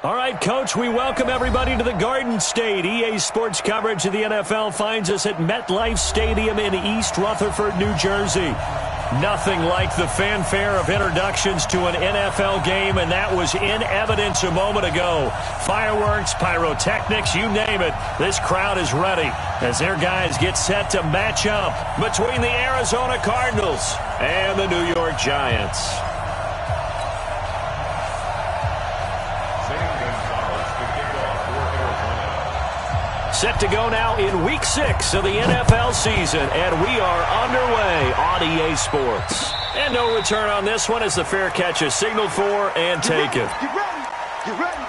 All right, Coach, we welcome everybody to the Garden State. EA Sports coverage of the NFL finds us at MetLife Stadium in East Rutherford, New Jersey. Nothing like the fanfare of introductions to an NFL game, and that was in evidence a moment ago. Fireworks, pyrotechnics, you name it. This crowd is ready as their guys get set to match up between the Arizona Cardinals and the New York Giants. Set to go now in Week 6 of the NFL season, and we are underway on EA Sports. And no return on this one as the fair catch is signaled for and taken. Get ready! Get ready!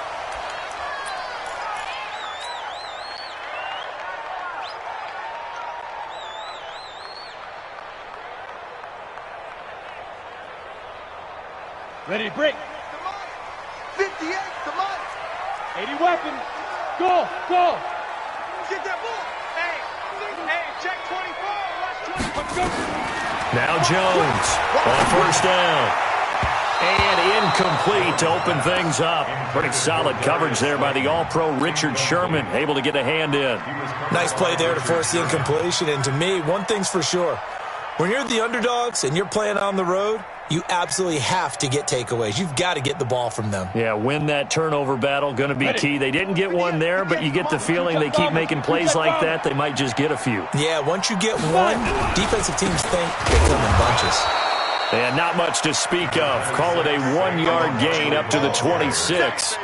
Ready to break. 58, come on! 80 weapons. Go, go! Get that ball! Hey, check 24, watch 20. Let's go! Now Jones on first down. And incomplete to open things up. Pretty solid coverage there by the All-Pro Richard Sherman, able to get a hand in. Nice play there to force the incompletion. And to me, one thing's for sure. When you're the underdogs and you're playing on the road, you absolutely have to get takeaways. You've got to get the ball from them. Yeah, win that turnover battle, going to be key. They didn't get one there, but you get the feeling they keep making plays like that, they might just get a few. Yeah, once you get one, defensive teams think they come in bunches. And not much to speak of. Call it a 1-yard gain up to the 26.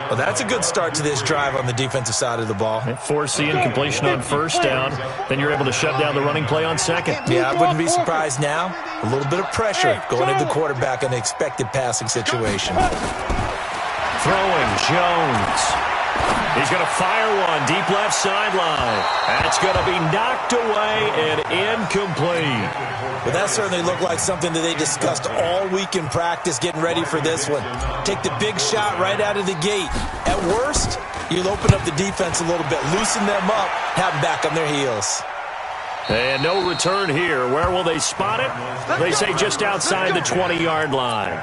Well, that's a good start to this drive on the defensive side of the ball. Force the incompletion on first down. Then you're able to shut down the running play on second. Yeah, I wouldn't be surprised now. A little bit of pressure going into the quarterback in the expected passing situation. Throwing Jones. He's going to fire one deep left sideline. That's going to be knocked away and incomplete. But that certainly looked like something that they discussed all week in practice getting ready for this one. Take the big shot right out of the gate. At worst, you'll open up the defense a little bit, loosen them up, have them back on their heels. And no return here. Where will they spot it? They say just outside the 20-yard line.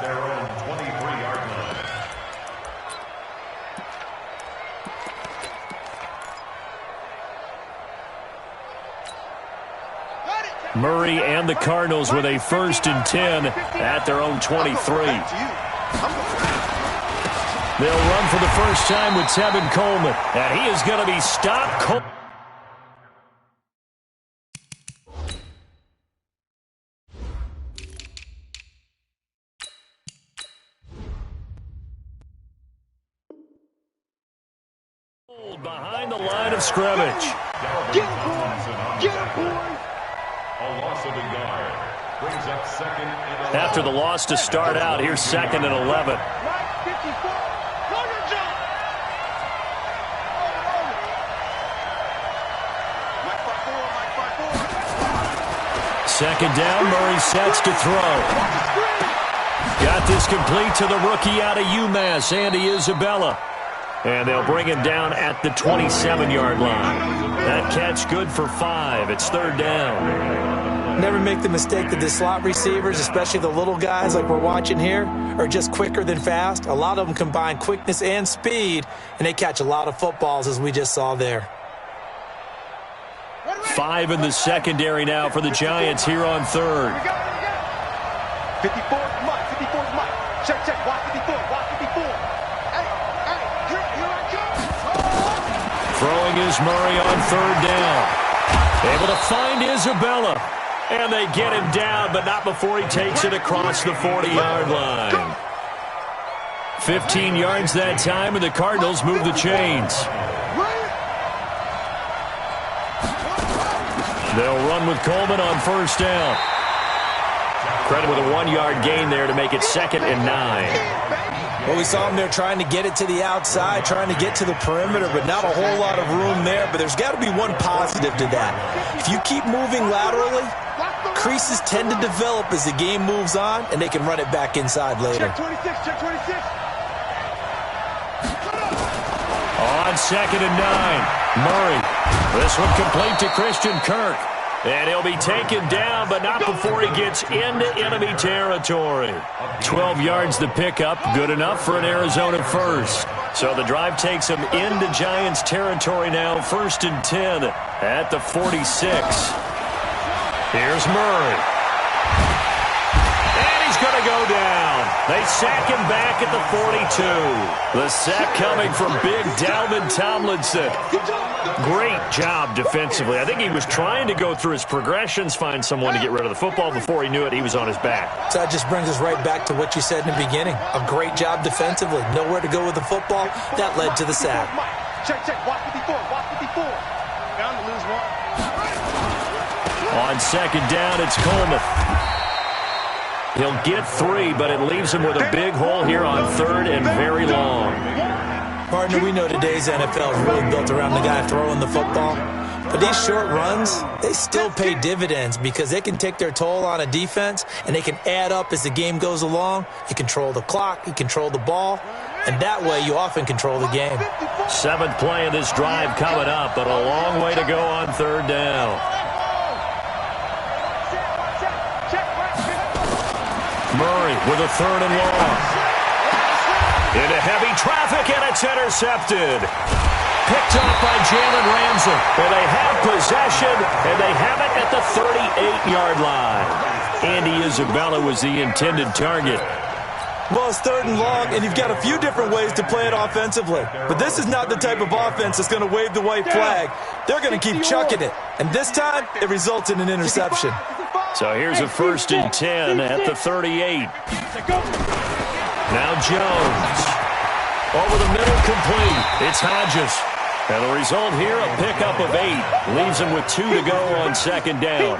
Murray and the Cardinals with a 1st and 10 at their own 23. They'll run for the first time with Tevin Coleman, and he is going to be stopped. Behind the line of scrimmage. Get him, boy! Get him, boy! A loss of a yard brings up 2nd and 11. After the loss to start out, here's 2nd and 11. Right, 54. Go your jump! Mike 5-4. Second down, Murray sets to throw. Got this complete to the rookie out of UMass, Andy Isabella. And they'll bring him down at the 27-yard line. That catch good for 5. It's 3rd down. Never make the mistake that the slot receivers, especially the little guys like we're watching here, are just quicker than fast. A lot of them combine quickness and speed, and they catch a lot of footballs, as we just saw there. 5 in the secondary now for the Giants here on 3rd. 54, Mike. 54, Mike. Check, check. Watch 54. Watch 54. Throwing is Murray on 3rd down. Able to find Isabella. And they get him down, but not before he takes it across the 40-yard line. 15 yards that time, and the Cardinals move the chains. They'll run with Coleman on first down. Credit with a 1-yard gain there to make it 2nd and 9. Well, we saw him there trying to get it to the outside, trying to get to the perimeter, but not a whole lot of room there. But there's got to be one positive to that. If you keep moving laterally, creases tend to develop as the game moves on, and they can run it back inside later. Check 26, check 26. On 2nd and 9, Murray. This one complete to Christian Kirk. And he'll be taken down, but not before he gets into enemy territory. 12 yards the pickup, good enough for an Arizona first. So the drive takes him into Giants territory now, 1st and 10 at the 46. Here's Murray. And he's going to go down. They sack him back at the 42. The sack coming from big Dalvin Tomlinson. Great job defensively. I think he was trying to go through his progressions, find someone to get rid of the football. Before he knew it, he was on his back. So that just brings us right back to what you said in the beginning. A great job defensively. Nowhere to go with the football. That led to the sack. Check. Watch 54. Watch 54. Down to lose one. On 2nd down, it's Coleman. He'll get 3, but it leaves him with a big hole here on 3rd and very long. Partner, we know today's NFL is really built around the guy throwing the football. But these short runs, they still pay dividends because they can take their toll on a defense and they can add up as the game goes along. You control the clock, you control the ball, and that way you often control the game. 7th play of this drive coming up, but a long way to go on 3rd down. Murray with a 3rd and long. Into heavy traffic, and it's intercepted. Picked up by Jalen Ramsey. And they have possession, and they have it at the 38-yard line. Andy Isabella was the intended target. Well, it's 3rd and long, and you've got a few different ways to play it offensively. But this is not the type of offense that's going to wave the white flag. They're going to keep chucking it. And this time, it results in an interception. So here's a 1st and 10 at the 38. Now Jones. Over the middle, complete. It's Hodges. And the result here, a pickup of 8. Leaves him with 2 to go on 2nd down.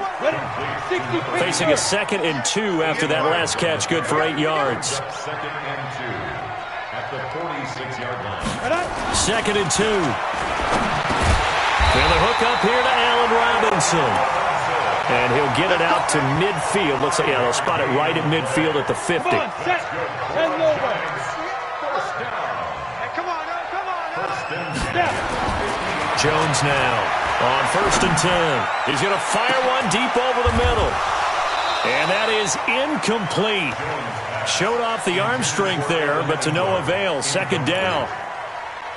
Facing a 2nd and 2 after that last catch, good for 8 yards. 2nd and 2 at the 46-yard line. 2nd and 2. And the hook up here to Allen Robinson. And he'll get it out to midfield. Looks like, yeah, they'll spot it right at midfield at the 50. Jones now on 1st and 10. He's going to fire one deep over the middle. And that is incomplete. Showed off the arm strength there, but to no avail. 2nd down.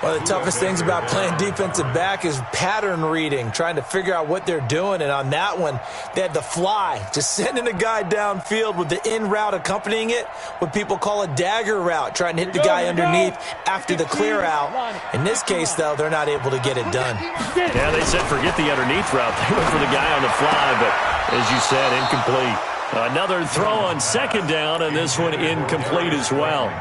One of the toughest things about playing defensive back is pattern reading, trying to figure out what they're doing. And on that one, they had the fly, just sending a guy downfield with the in route accompanying it, what people call a dagger route, trying to hit the guy underneath after the clear out. In this case, though, they're not able to get it done. Yeah, they said forget the underneath route. They went for the guy on the fly, but as you said, incomplete. Another throw on 2nd down, and this one incomplete as well.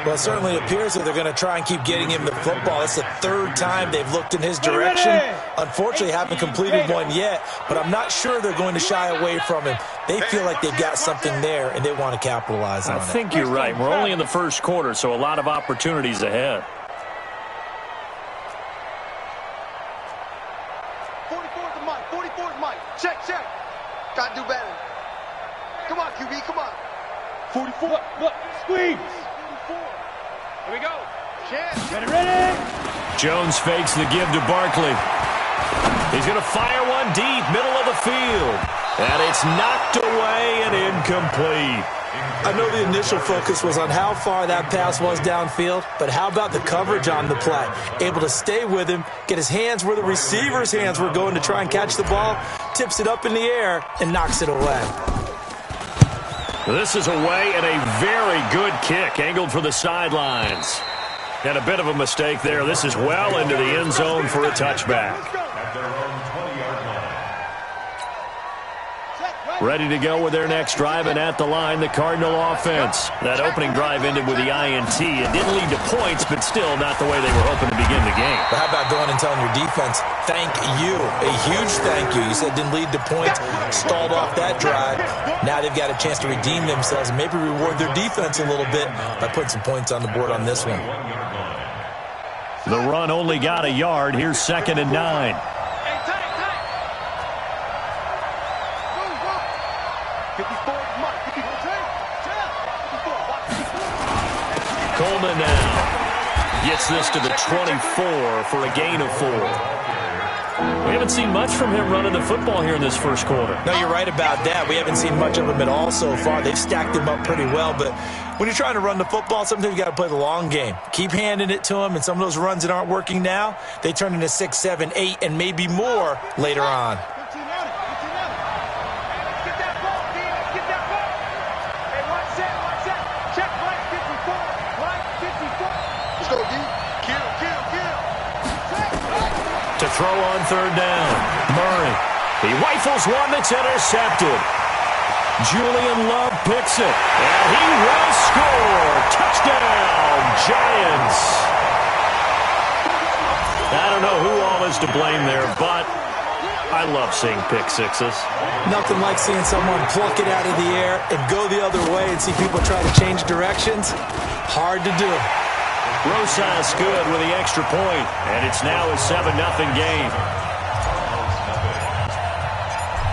Well, it certainly appears that they're going to try and keep getting him the football. It's the 3rd time they've looked in his direction. Unfortunately, haven't completed one yet, but I'm not sure they're going to shy away from him. They feel like they've got something there, and they want to capitalize on it. I think you're right. We're only in the 1st quarter, so a lot of opportunities ahead. 44's the mic. 44's mic. Check. Got to do better. Come on, QB. Come on. 44. Look. Squeeze. Here we go. Chance. Ready. Jones fakes the give to Barkley. He's going to fire one deep, middle of the field. And it's knocked away and incomplete. I know the initial focus was on how far that pass was downfield, but how about the coverage on the play? Able to stay with him, get his hands where the receiver's hands were going to try and catch the ball, tips it up in the air, and knocks it away. This is away and a very good kick, angled for the sidelines. And a bit of a mistake there. This is well into the end zone for a touchback. At their own 20-yard line. Ready to go with their next drive, and at the line, the Cardinal offense. That opening drive ended with the INT. It didn't lead to points, but still not the way they were hoping to begin the game. But how about going and telling your defense, thank you, a huge thank you. You said didn't lead to points, stalled off that drive. Now they've got a chance to redeem themselves and maybe reward their defense a little bit by putting some points on the board on this one. The run only got a yard. Here's 2nd and 9. Coleman now gets this to the 24 for a gain of 4. We haven't seen much from him running the football here in this first quarter. No, you're right about that. We haven't seen much of him at all so far. They've stacked him up pretty well, but when you're trying to run the football, sometimes you got to play the long game. Keep handing it to him, and some of those runs that aren't working now, they turn into 6, 7, 8, and maybe more later on. To throw on third down. Murray. He rifles one that's intercepted. Julian Love picks it. And he will score. Touchdown, Giants. I don't know who all is to blame there, but I love seeing pick sixes. Nothing like seeing someone pluck it out of the air and go the other way and see people try to change directions. Hard to do. Rosas good with the extra point, and it's now a 7-0 game.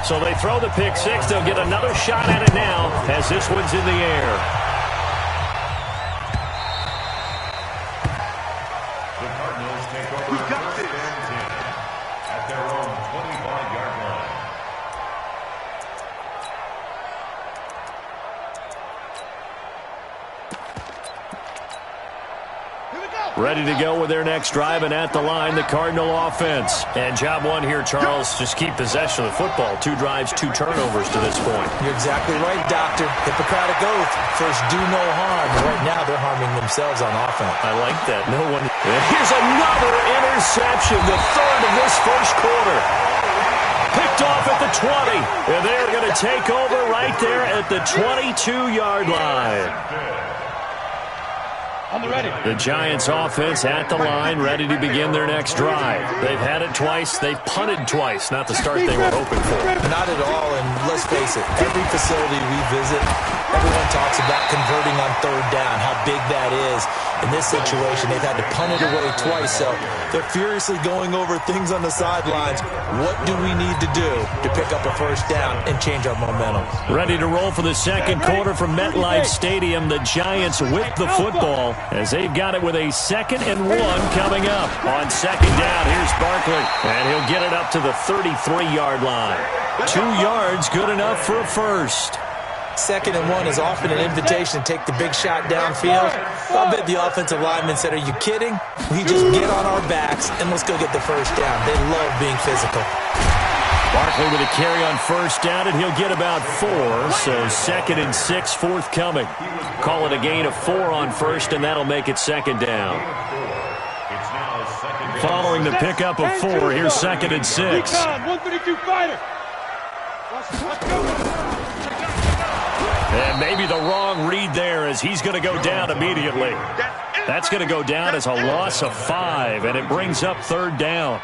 So they throw the pick six. They'll get another shot at it now as this one's in the air. The Cardinals take over first and 10 at their own 25-yard line. Ready to go with their next drive, and at the line, the Cardinal offense. And job one here, Charles, just keep possession of the football. 2 drives, 2 turnovers to this point. You're exactly right, Doctor. Hippocratic oath. First, do no harm. Right now, they're harming themselves on offense. I like that. No one. And here's another interception, the third of this first quarter. Picked off at the 20. And they're going to take over right there at the 22-yard line. On the ready. The Giants offense at the line, ready to begin their next drive. They've had it twice. They've punted twice. Not the start they were hoping for. Not at all, and let's face it, every facility we visit, everyone talks about converting on third down, how big that is. In this situation, they've had to punt it away twice, so they're furiously going over things on the sidelines. What do we need to do to pick up a first down and change our momentum? Ready to roll for the second quarter from MetLife Stadium. The Giants with the football as they've got it with a 2nd and 1 coming up. On second down, here's Barkley, and he'll get it up to the 33-yard line. 2 yards, good enough for a first. 2nd and 1 is often an invitation to take the big shot downfield. I bet the offensive lineman said, are you kidding? We just get on our backs and let's go get the first down. They love being physical. Barkley with a carry on first down, and he'll get about 4. So 2nd and 6 forthcoming. Call it a gain of 4 on first, and that'll make it 2nd down. Following the pickup of 4, here's 2nd and 6. 132 fighter. And maybe the wrong read there as he's going to go down immediately. That's going to go down as a loss of 5, and it brings up 3rd down.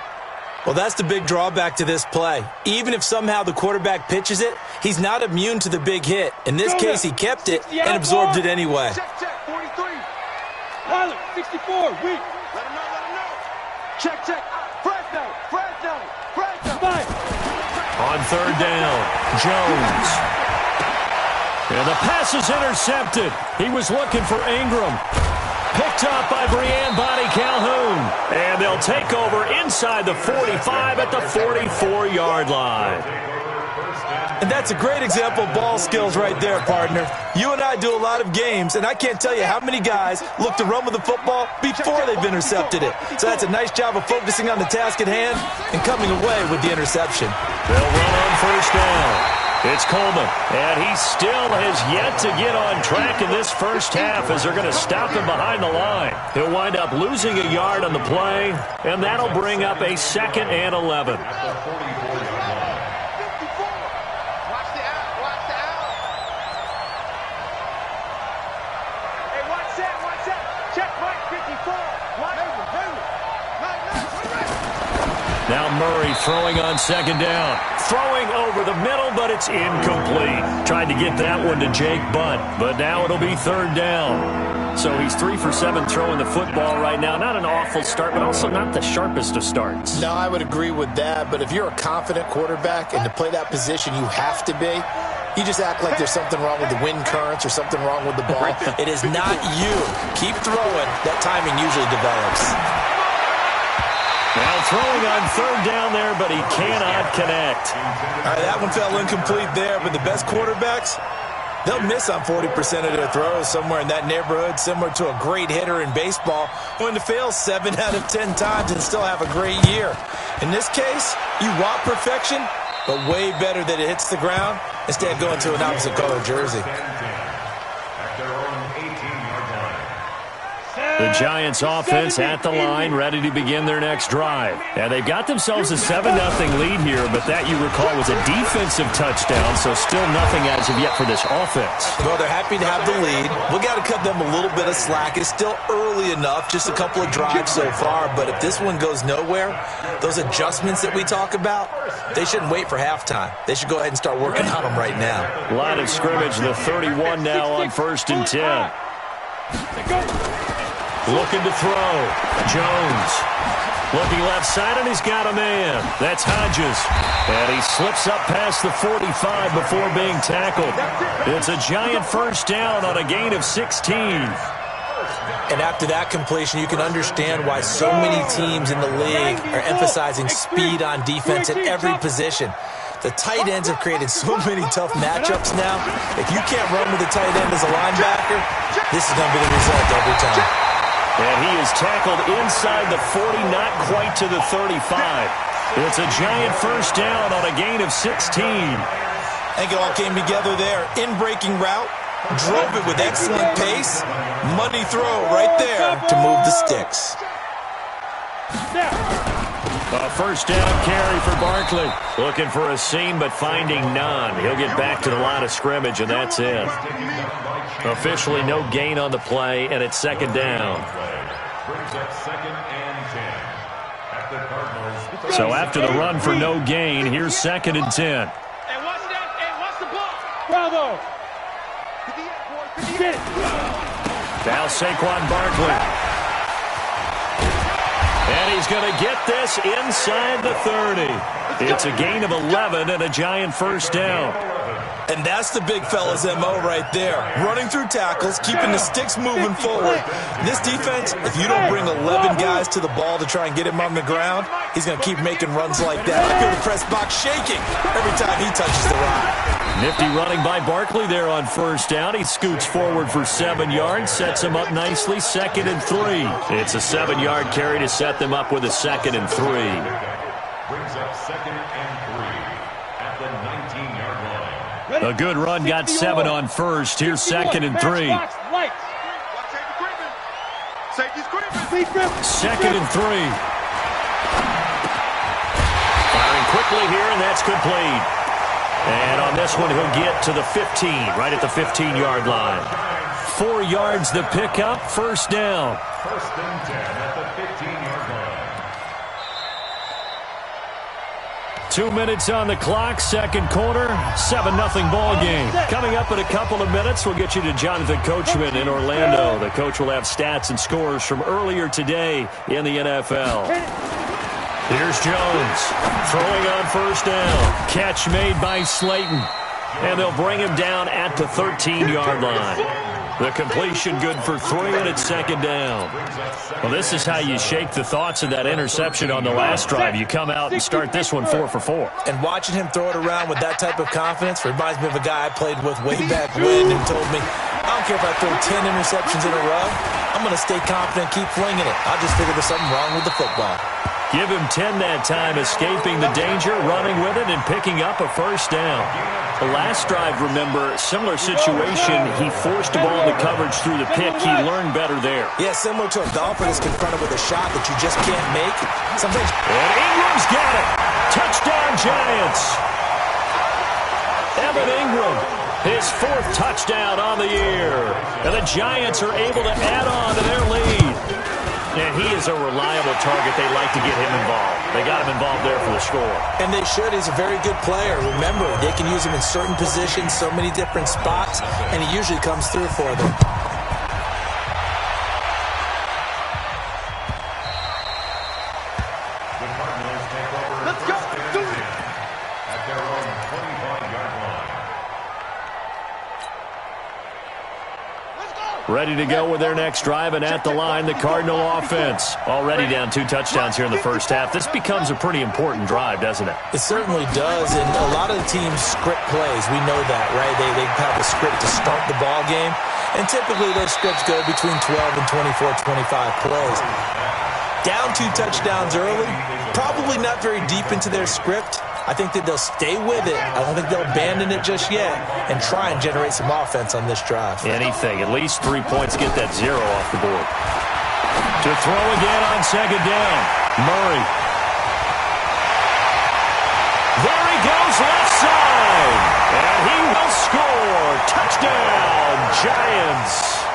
Well, that's the big drawback to this play. Even if somehow the quarterback pitches it, he's not immune to the big hit. In this case, he kept it and absorbed it anyway. Check, 43. Pilot, 64, weak. Let him know. Check. Fresno. Fine. On 3rd down, Jones. And the pass is intercepted. He was looking for Ingram. Picked up by Brianne Bonnie Calhoun. And they'll take over inside the 45 at the 44-yard line. And that's a great example of ball skills right there, partner. You and I do a lot of games, and I can't tell you how many guys look to run with the football before they've intercepted it. So that's a nice job of focusing on the task at hand and coming away with the interception. They'll run on first down. It's Coleman, and he still has yet to get on track in this first half as they're going to stop him behind the line. He'll wind up losing a yard on the play, and that'll bring up a 2nd and 11. Now Murray throwing on 2nd down. Throwing over the middle, but it's incomplete. Tried to get that one to Jake Butt, but now it'll be 3rd down. So he's 3 for 7 throwing the football right now. Not an awful start, but also not the sharpest of starts. No, I would agree with that, but if you're a confident quarterback and to play that position you have to be, you just act like there's something wrong with the wind currents or something wrong with the ball. It is not you. Keep throwing. That timing usually develops. Now throwing on third down there, but he cannot connect. All right, that one fell incomplete there, but the best quarterbacks, they'll miss on 40% of their throws, somewhere in that neighborhood, similar to a great hitter in baseball, going to fail 7 out of 10 times and still have a great year. In this case, you want perfection, but way better that it hits the ground instead of going to an opposite color jersey. The Giants offense at the line, ready to begin their next drive. And they've got themselves a 7-0 lead here, but that, you recall, was a defensive touchdown, so still nothing as of yet for this offense. Well, they're happy to have the lead. We've got to cut them a little bit of slack. It's still early enough, just a couple of drives so far, but if this one goes nowhere, those adjustments that we talk about, they shouldn't wait for halftime. They should go ahead and start working on them right now. Line of scrimmage, the 31 now on 1st and 10. Looking to throw. Jones. Looking left side, and he's got a man. That's Hodges. And he slips up past the 45 before being tackled. It's a Giant first down on a gain of 16. And after that completion, you can understand why so many teams in the league are emphasizing speed on defense at every position. The tight ends have created so many tough matchups now. If you can't run with the tight end as a linebacker, this is going to be the result every time. And he is tackled inside the 40, not quite to the 35. It's a Giant first down on a gain of 16. I think it all came together there. In-breaking route, drove it with excellent pace. Money throw right there to move the sticks. A first down carry for Barkley. Looking for a seam, but finding none. He'll get back to the line of scrimmage, and that's it. Officially no gain on the play, and it's second down. So after the run for no gain, here's 2nd and 10. Hey, watch that. Hey, watch the ball. Bravo. Now Saquon Barkley. And he's going to get this inside the 30. It's a gain of 11 and a Giant first down. And that's the big fella's MO right there. Running through tackles, keeping the sticks moving forward. This defense, if you don't bring 11 guys to the ball to try and get him on the ground, he's going to keep making runs like that. I feel the press box shaking every time he touches the rock. Nifty running by Barkley there on first down. He scoots forward for 7 yards, sets him up nicely, 2nd and 3. It's a 7-yard carry to set them up with a 2nd and 3. Brings up 2nd and 3 at the 19-yard line. A good run, got 7 on first. Here's 2nd and 3. 2nd and 3. Firing quickly here, and that's complete. And on this one, he'll get to the 15, right at the 15-yard line. 4 yards the pickup, first down. 1st and 10 at the 15-yard line. 2 minutes on the clock, second quarter, 7-0 ball game. Coming up in a couple of minutes, we'll get you to Jonathan Coachman in Orlando. The coach will have stats and scores from earlier today in the NFL. Here's Jones, throwing on first down. Catch made by Slayton. And they'll bring him down at the 13-yard line. The completion good for 3, and it's 2nd down. Well, this is how you shake the thoughts of that interception on the last drive. You come out and start this one 4 for 4. And watching him throw it around with that type of confidence reminds me of a guy I played with way back when and told me, I don't care if I throw 10 interceptions in a row. I'm going to stay confident and keep flinging it. I just figured there's something wrong with the football. Give him 10 that time, escaping the danger, running with it, and picking up a first down. The last drive, remember, similar situation. He forced the ball into coverage through the pick. He learned better there. Yeah, similar to a golfer that's confronted with a shot that you just can't make. Sometimes. And Ingram's got it. Touchdown, Giants. Evan Ingram, his 4th touchdown on the year. And the Giants are able to add on to their lead. And he is a reliable target. They like to get him involved. They got him involved there for the score. And they should. He's a very good player. Remember, they can use him in certain positions, so many different spots, and he usually comes through for them. The Cardinals take over. Let's go. At their own 25-yard line. Let's go. Ready to go with their next drive, and at the line, the Cardinal offense. Already down 2 touchdowns here in the first half. This becomes a pretty important drive, doesn't it? It certainly does, and a lot of the teams script plays. We know that, right? They have a script to start the ball game, and typically those scripts go between 12 and 24, 25 plays. Down 2 touchdowns early, probably not very deep into their script. I think that they'll stay with it. I don't think they'll abandon it just yet and try and generate some offense on this drive. Anything. At least 3 points. Get that 0 off the board. To throw again on second down. Murray. There he goes, left side. And he will score. Touchdown, Giants.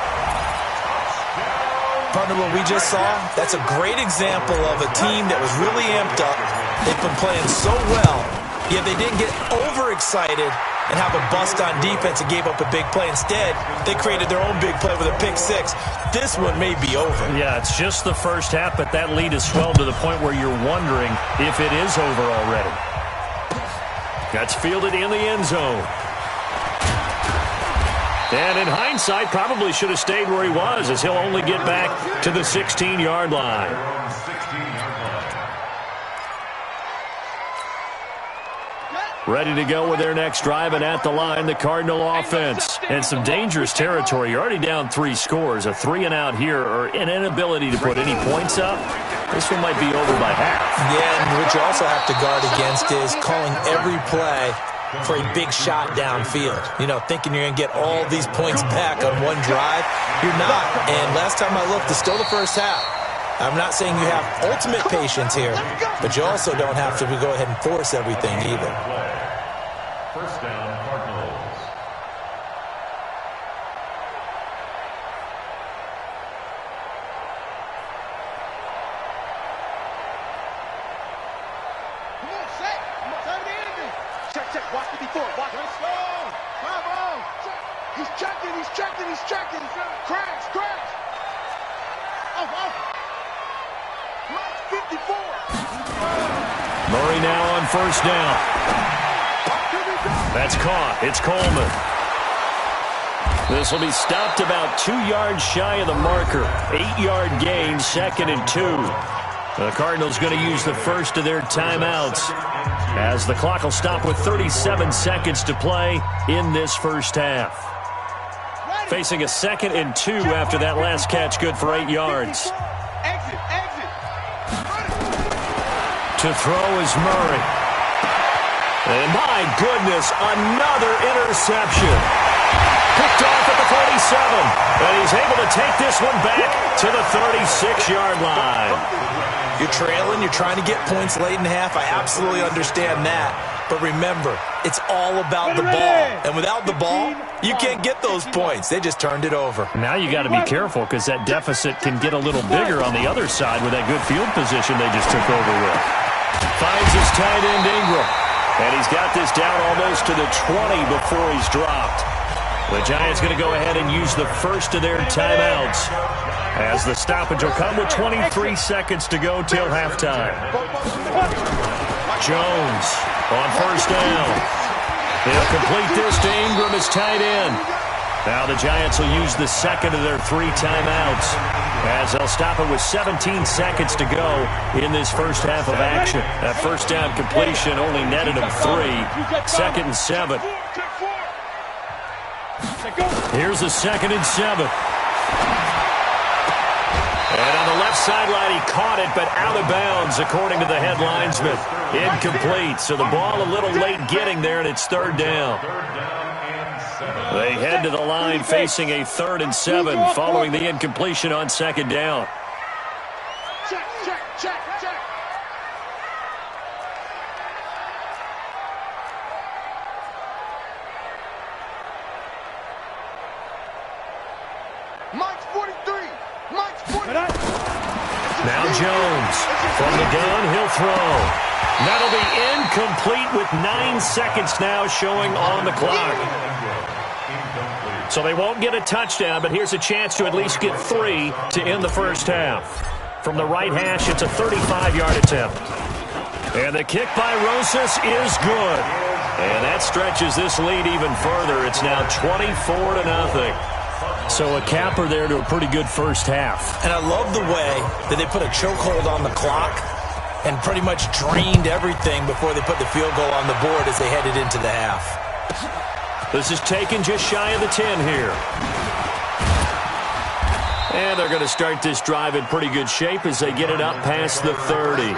Partner, what we just saw, that's a great example of a team that was really amped up. They've been playing so well, yet they didn't get overexcited and have a bust on defense and gave up a big play. Instead, they created their own big play with a pick 6. This one may be over. Yeah, it's just the first half, but that lead has swelled to the point where you're wondering if it is over already. That's fielded in the end zone. And in hindsight, probably should have stayed where he was, as he'll only get back to the 16-yard line. Ready to go with their next drive, and at the line, the Cardinal offense. And some dangerous territory. You're already down 3 scores. A 3-and-out here, or an inability to put any points up. This one might be over by half. Yeah, and what you also have to guard against is calling every play for a big shot downfield. You know, thinking you're going to get all these points back on one drive. You're not. And last time I looked, it's still the first half. I'm not saying you have ultimate patience here, but you also don't have to go ahead and force everything either. First down, Cardinals. Come on, set. Come on, time to end it. Check. Watch the before. Watch. Let's go. Bravo. He's checking. Crash. Oh. Mark 54. Murray now on first down. That's caught. It's Coleman. This will be stopped about 2 yards shy of the marker. 8-yard gain, 2nd and 2. The Cardinals going to use the first of their timeouts, as the clock will stop with 37 seconds to play in this first half. Facing a 2nd and 2 after that last catch, good for 8 yards. Exit. To throw is Murray. And my goodness, another interception. Picked off at the 47. And he's able to take this one back to the 36-yard line. You're trailing, you're trying to get points late in half. I absolutely understand that. But remember, it's all about the ball. And without the ball, you can't get those points. They just turned it over. Now you got to be careful, because that deficit can get a little bigger on the other side with that good field position they just took over with. Finds his tight end Ingram. And he's got this down almost to the 20 before he's dropped. The Giants going to go ahead and use the first of their timeouts, as the stoppage will come with 23 seconds to go till halftime. Jones on first down. He'll complete this to Ingram as tight end. Now the Giants will use the second of their 3 timeouts, as they'll stop it with 17 seconds to go in this first half of action. That first down completion only netted him 3. 2nd and 7. Here's a 2nd and 7. And on the left sideline, he caught it, but out of bounds, according to the head linesman. Incomplete, so the ball a little late getting there, and it's 3rd down. They head to the line facing a 3rd and 7 following the incompletion on 2nd down. Check. Mike's 43. Now Jones from the gun, he'll throw. That'll be incomplete with 9 seconds now showing on the clock. So they won't get a touchdown, but here's a chance to at least get 3 to end the first half. From the right hash, it's a 35-yard attempt. And the kick by Rosas is good. And that stretches this lead even further. It's now 24-0. So a capper there to a pretty good first half. And I love the way that they put a chokehold on the clock and pretty much drained everything before they put the field goal on the board as they headed into the half. This is taken just shy of the 10 here. And they're going to start this drive in pretty good shape as they get it up past the 30.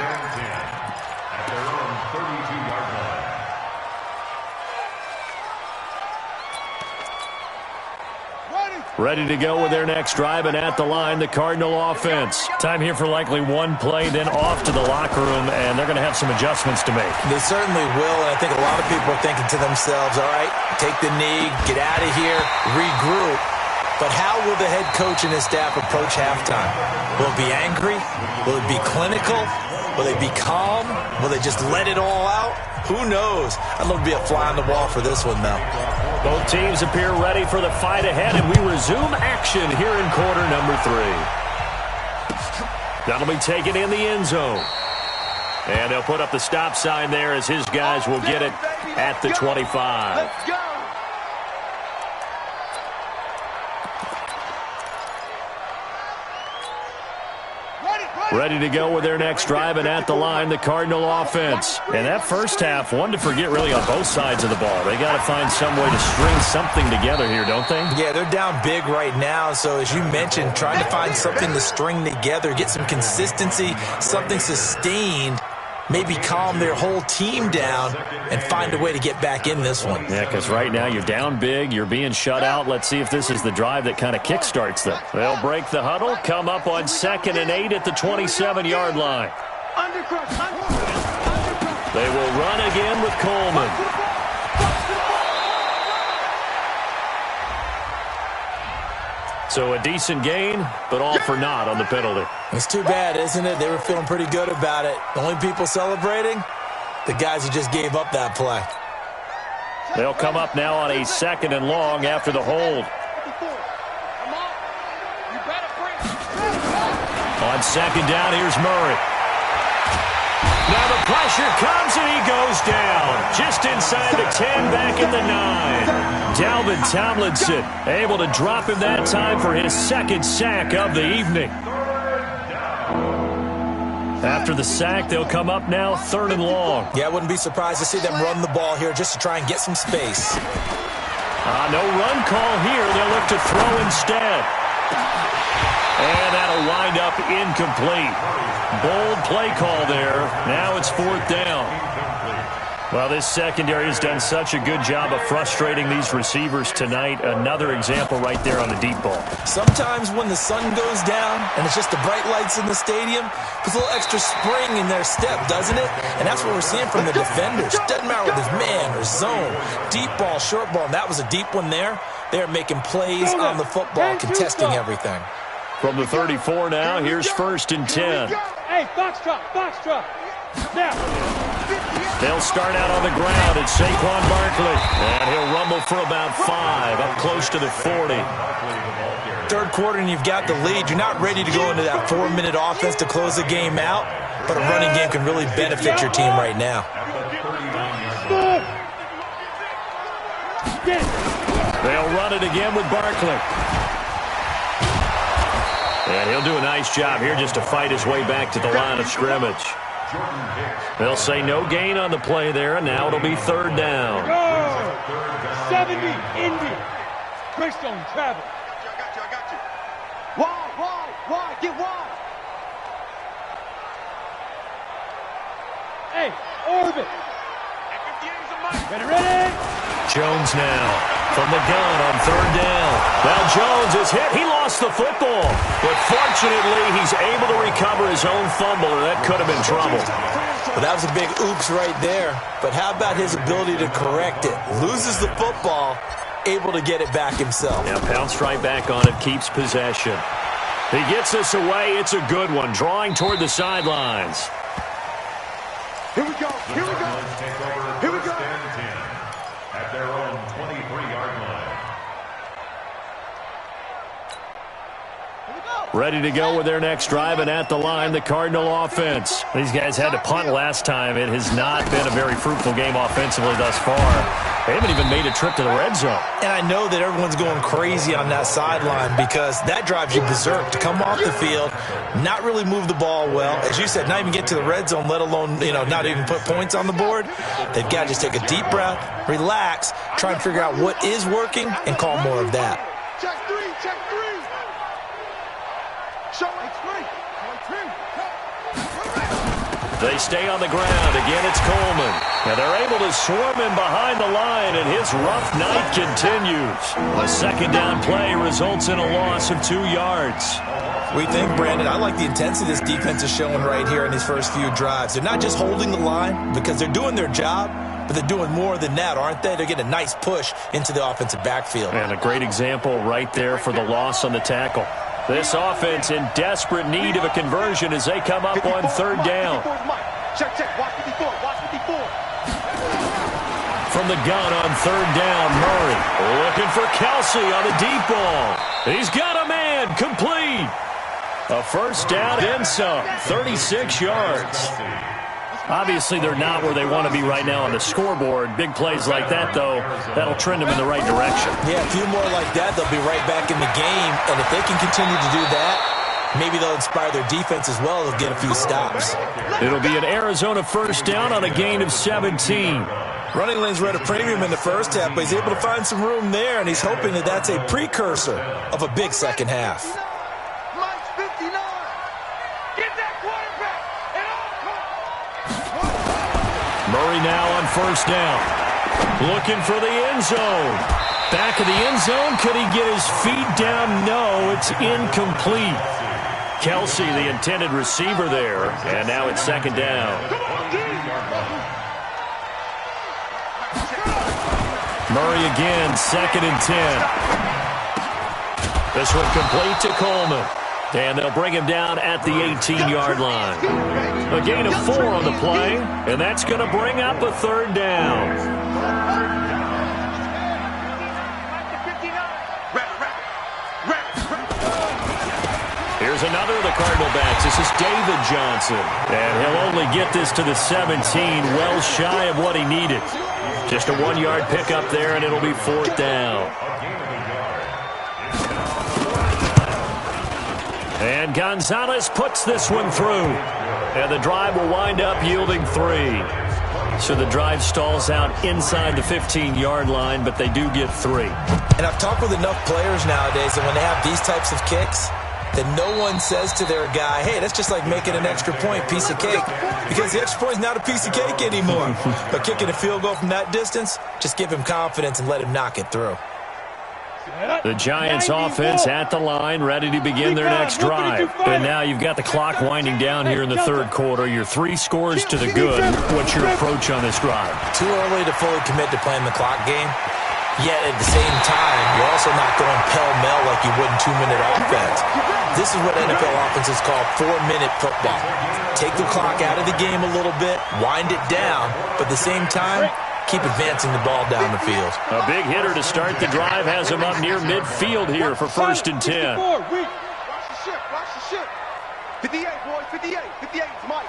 Ready to go with their next drive, and at the line, the Cardinal offense. Time here for likely one play, then off to the locker room, and they're going to have some adjustments to make. They certainly will, and I think a lot of people are thinking to themselves, all right, take the knee, get out of here, regroup. But how will the head coach and his staff approach halftime? Will it be angry? Will it be clinical? Will they be calm? Will they just let it all out? Who knows? I'd love to be a fly on the wall for this one, though. Both teams appear ready for the fight ahead, and we resume action here in quarter number 3. That'll be taken in the end zone. And they'll put up the stop sign there as his guys will get it at the 25. Let's go. Ready to go with their next drive, and at the line, the Cardinal offense. And that first half, one to forget really on both sides of the ball. They got to find some way to string something together here, don't they? Yeah, they're down big right now. So as you mentioned, trying to find something to string together, get some consistency, something sustained, maybe calm their whole team down and find a way to get back in this one. Yeah, because right now you're down big, you're being shut out. Let's see if this is the drive that kind of kickstarts them. They'll break the huddle, come up on 2nd and 8 at the 27-yard line. They will run again with Coleman. So a decent gain, but all for naught on the penalty. It's too bad, isn't it? They were feeling pretty good about it. The only people celebrating, the guys who just gave up that play. They'll come up now on a 2nd and long after the hold. On 2nd down, here's Murray. Now the pressure comes and he goes down. Just inside the 10, back in the 9. Dalvin Tomlinson able to drop him that time for his 2nd sack of the evening. After the sack, they'll come up now 3rd and long. Yeah, I wouldn't be surprised to see them run the ball here just to try and get some space. No run call here. They'll look to throw instead. And that'll wind up incomplete. Bold play call there. Now it's 4th down. Well, this secondary has done such a good job of frustrating these receivers tonight. Another example right there on the deep ball. Sometimes when the sun goes down and it's just the bright lights in the stadium, there's a little extra spring in their step, doesn't it? And that's what we're seeing from the defenders. Doesn't matter whether it's man or zone, deep ball, short ball. And that was a deep one there. They're making plays on the football, contesting everything. From the 34 now, here's 1st and 10. Hey, box truck. Now. They'll start out on the ground. It's Saquon Barkley. And he'll rumble for about 5, up close to the 40. 3rd quarter and you've got the lead. You're not ready to go into that 4-minute offense to close the game out, but a running game can really benefit your team right now. They'll run it again with Barkley. And he'll do a nice job here just to fight his way back to the line of scrimmage. They'll say no gain on the play there, and now it'll be 3rd down. Go! 70, Indy. Greystone, travel. I got you. Wide, get wide. Hey, orbit. Ready? Jones now from the gun on 3rd down. Well, Jones is hit. He lost the football. But fortunately, he's able to recover his own fumble, or that could have been trouble. Well, that was a big oops right there. But how about his ability to correct it? Loses the football, able to get it back himself. Yeah, pounced right back on it, keeps possession. He gets this away. It's a good one, drawing toward the sidelines. Here we go. Here we go. At their own 23-yard line. Here we go. Ready to go with their next drive, and at the line, the Cardinal offense. These guys had to punt last time. It has not been a very fruitful game offensively thus far. They haven't even made a trip to the red zone. And I know that everyone's going crazy on that sideline because that drives you berserk to come off the field, not really move the ball well. As you said, not even get to the red zone, let alone, not even put points on the board. They've got to just take a deep breath, relax, try and figure out what is working, and call more of that. Check three, check three. Show it three. They stay on the ground. Again, it's Coleman. Now they're able to swarm him behind the line, and his rough night continues. A second down play results in a loss of 2 yards. We think, Brandon, I like the intensity this defense is showing right here in these first few drives. They're not just holding the line because they're doing their job, but they're doing more than that, aren't they? They're getting a nice push into the offensive backfield. And a great example right there for the loss on the tackle. This offense in desperate need of a conversion as they come up on third down. Check, watch 54, watch 54. From the gun on third down, Murray looking for Kelsey on the deep ball. He's got a man, complete. A first down, then some, 36 yards. Obviously, they're not where they want to be right now on the scoreboard. Big plays like that, though, that'll trend them in the right direction. Yeah, a few more like that, they'll be right back in the game. And if they can continue to do that, maybe they'll inspire their defense as well. They'll get a few stops. It'll be an Arizona first down on a gain of 17. Running lanes were at a premium in the first half, but he's able to find some room there, and he's hoping that that's a precursor of a big second half. Mike's 59. Get that quarterback. Murray now on first down. Looking for the end zone. Back of the end zone. Could he get his feet down? No, it's incomplete. Kelsey, the intended receiver there. And now it's second down. Murray again, 2nd and 10. This one complete to Coleman. And they'll bring him down at the 18-yard line. A gain of 4 on the play, and that's going to bring up a third down. Here's another of the Cardinal backs. This is David Johnson. And he'll only get this to the 17, well shy of what he needed. Just a 1-yard pickup there, and it'll be 4th down. And Gonzalez puts this one through. And the drive will wind up yielding 3. So the drive stalls out inside the 15-yard line, but they do get 3. And I've talked with enough players nowadays that when they have these types of kicks, that no one says to their guy, hey, that's just like making an extra point, piece of cake. Because the extra point is not a piece of cake anymore. But kicking a field goal from that distance, just give him confidence and let him knock it through. The Giants offense at the line, ready to begin their next drive. And now you've got the clock winding down here in the third quarter. Your 3 scores to the good. What's your approach on this drive? Too early to fully commit to playing the clock game. Yet at the same time, you're also not going pell-mell like you would in 2-minute offense. This is what NFL offenses call 4-minute football. Take the clock out of the game a little bit, wind it down, but at the same time, keep advancing the ball down the field. A big hitter to start the drive has him up near midfield here for 1st and 10. Watch the ship, watch the ship. 58, boys, 58. 58 is Mike.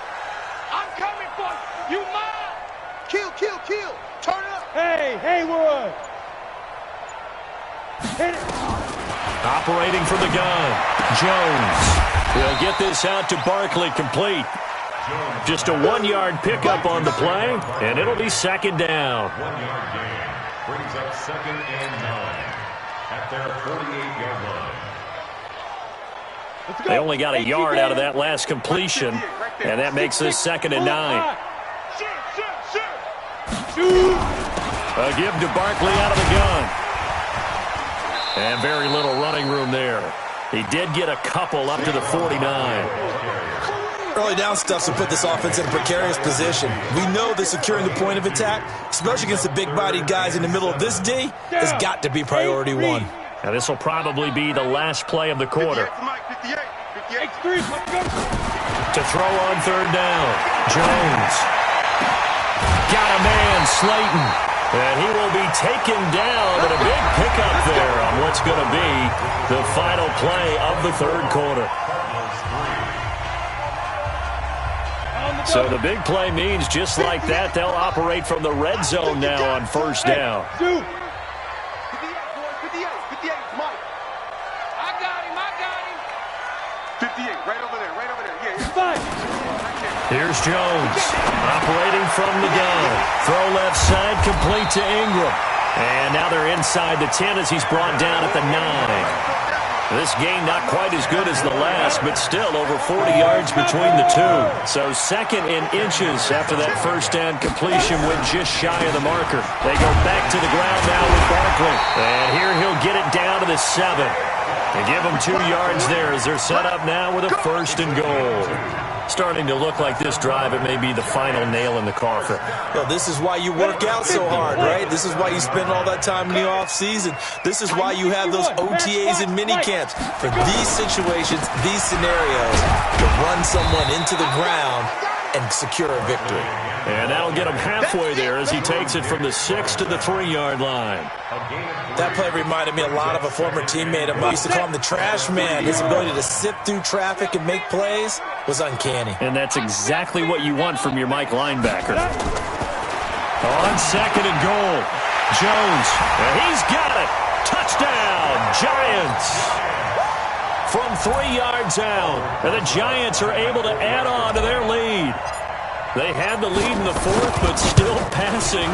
I'm coming for you. You mine. Kill. Turn it up. Hey, Haywood. Hit it. Operating from the gun, Jones. He'll get this out to Barkley, complete. Just a 1-yard pickup on the play, and it'll be 2nd down. 1-yard gain brings up 2nd and 9 at their 48-yard line. They only got a yard out of that last completion, and that makes this 2nd and 9. A give to Barkley out of the gun. And very little running room there. He did get a couple up to the 49. Early down stuff to put this offense in a precarious position. We know that securing the point of attack, especially against the big-bodied guys in the middle of this D, has got to be priority 1. Now this will probably be the last play of the quarter. 58. To throw on third down, Jones. Got a man, Slayton. And he will be taken down, but a big pickup there on what's going to be the final play of the third quarter. So the big play means just like that, they'll operate from the red zone now on first down. 58, Mike. I got him. 58, right over there. Yeah. Here's Jones, operating from the gun. Throw left side, complete to Ingram. And now they're inside the 10 as he's brought down at the 9. This game not quite as good as the last, but still over 40 yards between the two. So second in inches after that first down completion went just shy of the marker. They go back to the ground now with Barkley. And here he'll get it down to the 7. And give them 2 yards there as they're set up now with a first and goal. Starting to look like this drive, it may be the final nail in the coffin. Well, this is why you work out so hard, right? This is why you spend all that time in the offseason. This is why you have those OTAs and mini camps. For these situations, these scenarios, to run someone into the ground and secure a victory. And that'll get him halfway there as he takes it from the 6 to the 3-yard line. That play reminded me a lot of a former teammate of mine. I used to call him the trash man. His ability to sift through traffic and make plays was uncanny. And that's exactly what you want from your Mike linebacker. On second and goal, Jones, and he's got it. Touchdown, Giants. From 3 yards out, and the Giants are able to add on to their lead. They had the lead in the fourth, but still passing.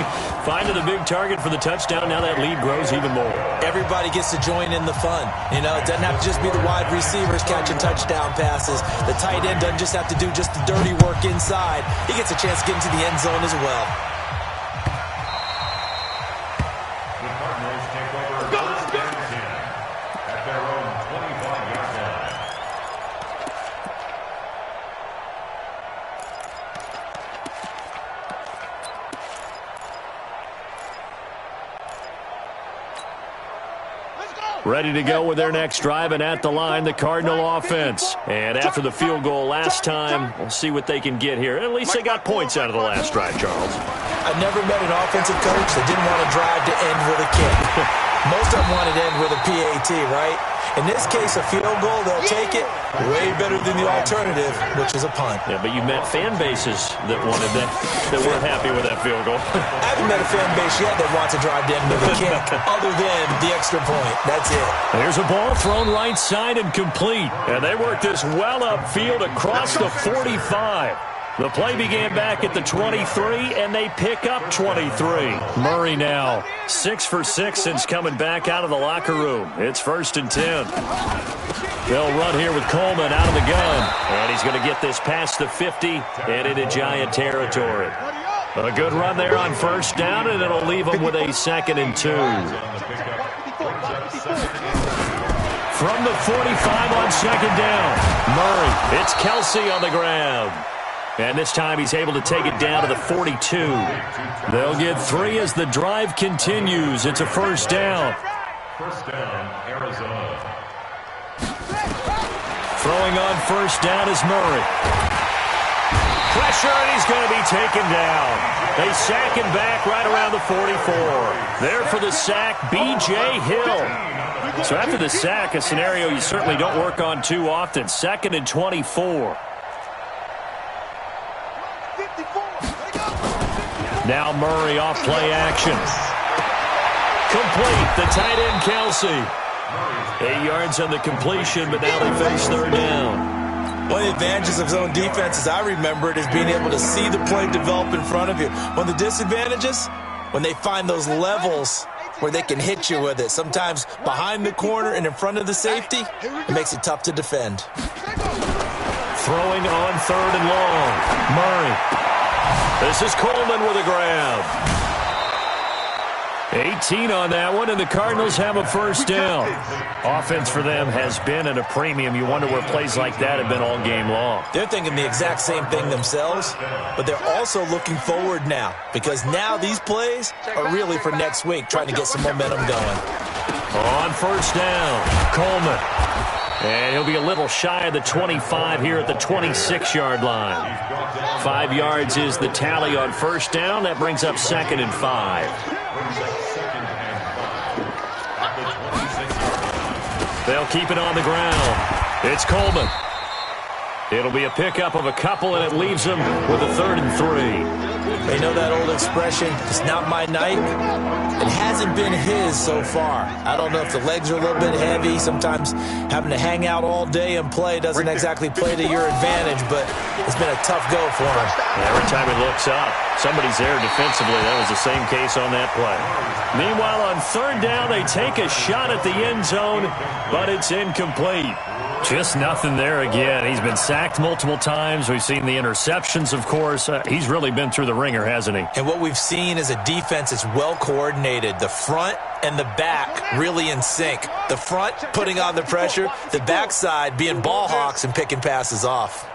Finding the big target for the touchdown. Now that lead grows even more. Everybody gets to join in the fun. You know, it doesn't have to just be the wide receivers catching touchdown passes. The tight end doesn't just have to do just the dirty work inside. He gets a chance to get into the end zone as well. The Cardinals take over first and 10 at their own 25-yard line. Ready to go with their next drive, and at the line, the Cardinal offense. And after the field goal last time, we'll see what they can get here. At least they got points out of the last drive, Charles. I've never met an offensive coach that didn't want to drive to end with a kick. Most of them wanted to end with a PAT, right? In this case, a field goal, they'll take it way better than the alternative, which is a punt. Yeah, but you met fan bases that wanted that weren't happy with that field goal. I haven't met a fan base yet that wants to drive to end with a kick other than the extra point. That's it. There's a ball thrown right side and complete. And they work this well upfield across the 45. The play began back at the 23, and they pick up 23. Murray now 6 for 6 since coming back out of the locker room. It's first and 10. They'll run here with Coleman out of the gun. And he's going to get this past the 50 and into Giant territory. A good run there on first down, and it'll leave them with a second and 2. From the 45 on second down, Murray. It's Kelsey on the ground. And this time he's able to take it down to the 42. They'll get 3 as the drive continues. It's a first down. First down, Arizona. Throwing on first down is Murray. Pressure, and he's going to be taken down. They sack him back right around the 44. There for the sack, B.J. Hill. So after the sack, a scenario you certainly don't work on too often. Second and 24. Now Murray off play action. Complete, the tight end Kelsey. 8 yards on the completion, but now they face third down. One of the advantages of zone defense, as I remember it, is being able to see the play develop in front of you. One of the disadvantages, when they find those levels where they can hit you with it. Sometimes behind the corner and in front of the safety, it makes it tough to defend. Throwing on third and long. Murray. This is Coleman with a grab. 18 on that one, and the Cardinals have a first down. Offense for them has been at a premium. You wonder where plays like that have been all game long. They're thinking the exact same thing themselves, but they're also looking forward now, because now these plays are really for next week, trying to get some momentum going. On first down, Coleman. And he'll be a little shy of the 25 here at the 26-yard line. 5 yards is the tally on first down. That brings up second and 5. Second and 5 at the 26-yard line. They'll keep it on the ground. It's Coleman. It'll be a pickup of a couple, and it leaves them with a 3rd and 3. They know that old expression, it's not my night. It hasn't been his so far. I don't know if the legs are a little bit heavy. Sometimes having to hang out all day and play doesn't exactly play to your advantage, but it's been a tough go for him. Every time he looks up, somebody's there defensively. That was the same case on that play. Meanwhile, on 3rd down, they take a shot at the end zone, but it's incomplete. Just nothing there again. He's been sacked multiple times. We've seen the interceptions, of course. He's really been through the ringer, hasn't he? And what we've seen is a defense that's well coordinated. The front and the back really in sync. The front putting on the pressure, the backside being ball hawks and picking passes off.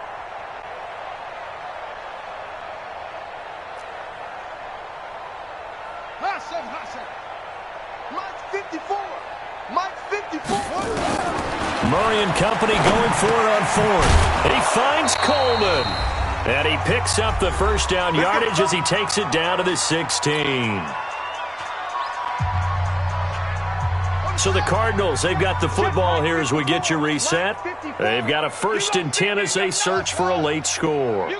Murray and company going for it on 4th. He finds Coleman. And he picks up the first down yardage as he takes it down to the 16. So the Cardinals, they've got the football here as we get you reset. They've got a 1st and 10 as they search for a late score.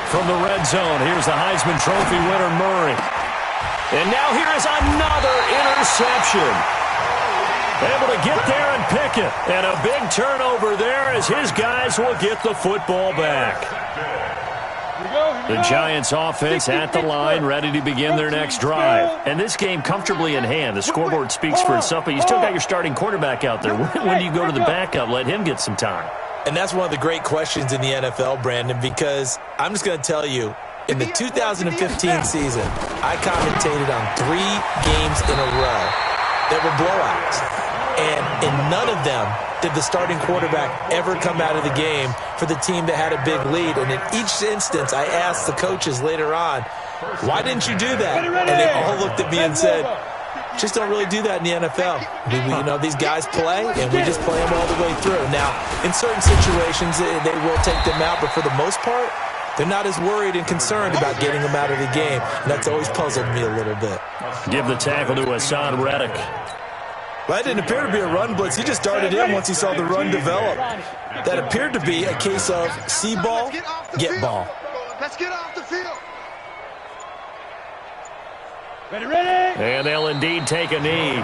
From the red zone, here's the Heisman Trophy winner, Murray. And now here is another interception. Able to get there and pick it. And a big turnover there as his guys will get the football back. The Giants offense at the line, ready to begin their next drive. And this game comfortably in hand. The scoreboard speaks for itself, but you still got your starting quarterback out there. When do you go to the backup? Let him get some time. And that's one of the great questions in the NFL, Brandon, because I'm just going to tell you, in the 2015 season, I commentated on 3 games in a row that were blowouts. And in none of them did the starting quarterback ever come out of the game for the team that had a big lead. And in each instance, I asked the coaches later on, why didn't you do that? And they all looked at me and said, just don't really do that in the NFL. These guys play, and we just play them all the way through. Now, in certain situations, they will take them out, but for the most part, they're not as worried and concerned about getting them out of the game. And that's always puzzled me a little bit. Give the tackle to Hassan Reddick. Well, that didn't appear to be a run blitz. He just darted in once he saw the run develop. That appeared to be a case of see ball, get ball. Let's get off the field. Ready? And they'll indeed take a knee.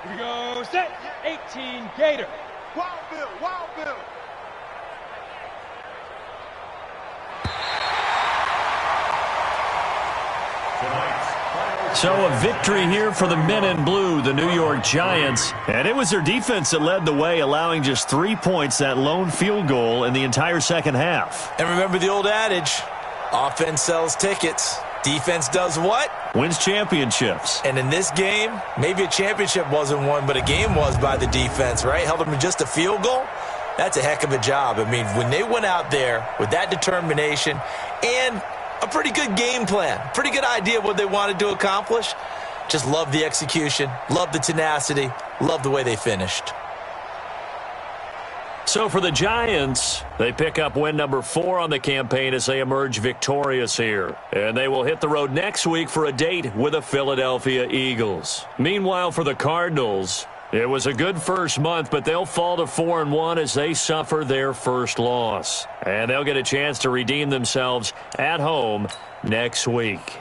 Here we go, set, 18, Gator. Wild Bill, Wild Bill. So a victory here for the men in blue, the New York Giants. And it was their defense that led the way, allowing just 3 points, that lone field goal in the entire second half. And remember the old adage, offense sells tickets. Defense does what? Wins championships. And in this game, maybe a championship wasn't won, but a game was by the defense, right? Held them to just a field goal. That's a heck of a job. I mean, when they went out there with that determination and a pretty good game plan, pretty good idea of what they wanted to accomplish, just love the execution, love the tenacity, love the way they finished. So for the Giants, they pick up win number 4 on the campaign as they emerge victorious here. And they will hit the road next week for a date with the Philadelphia Eagles. Meanwhile, for the Cardinals, it was a good first month, but they'll fall to 4-1 as they suffer their first loss. And they'll get a chance to redeem themselves at home next week.